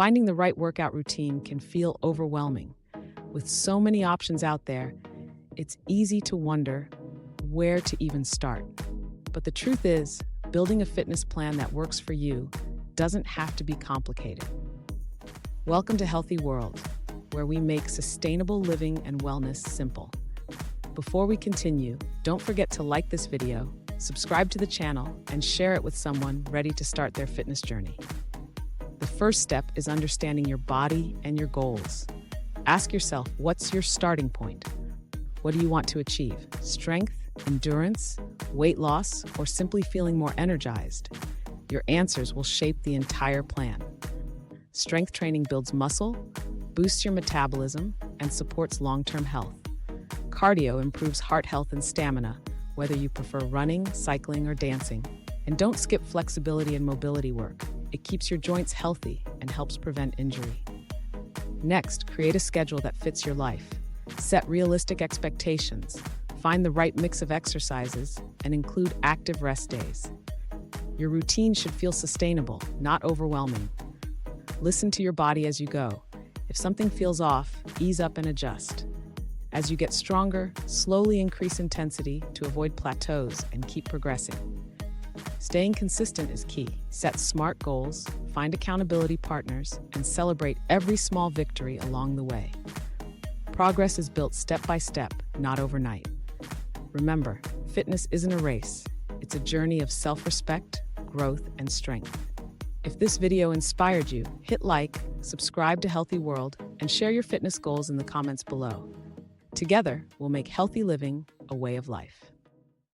Finding the right workout routine can feel overwhelming. With so many options out there, it's easy to wonder where to even start. But the truth is, building a fitness plan that works for you doesn't have to be complicated. Welcome to Healthy World, where we make sustainable living and wellness simple. Before we continue, don't forget to like this video, subscribe to the channel, and share it with someone ready to start their fitness journey. The first step is understanding your body and your goals. Ask yourself, what's your starting point? What do you want to achieve? Strength, endurance, weight loss, or simply feeling more energized? Your answers will shape the entire plan. Strength training builds muscle, boosts your metabolism, and supports long-term health. Cardio improves heart health and stamina, whether you prefer running, cycling, or dancing. And don't skip flexibility and mobility work. It keeps your joints healthy and helps prevent injury. Next, create a schedule that fits your life. Set realistic expectations. Find the right mix of exercises and include active rest days. Your routine should feel sustainable, not overwhelming. Listen to your body as you go. If something feels off, ease up and adjust. As you get stronger, slowly increase intensity to avoid plateaus and keep progressing. Staying consistent is key. Set smart goals, find accountability partners, and celebrate every small victory along the way. Progress is built step by step, not overnight. Remember, fitness isn't a race. It's a journey of self-respect, growth, and strength. If this video inspired you, hit like, subscribe to Healthy World, and share your fitness goals in the comments below. Together, we'll make healthy living a way of life.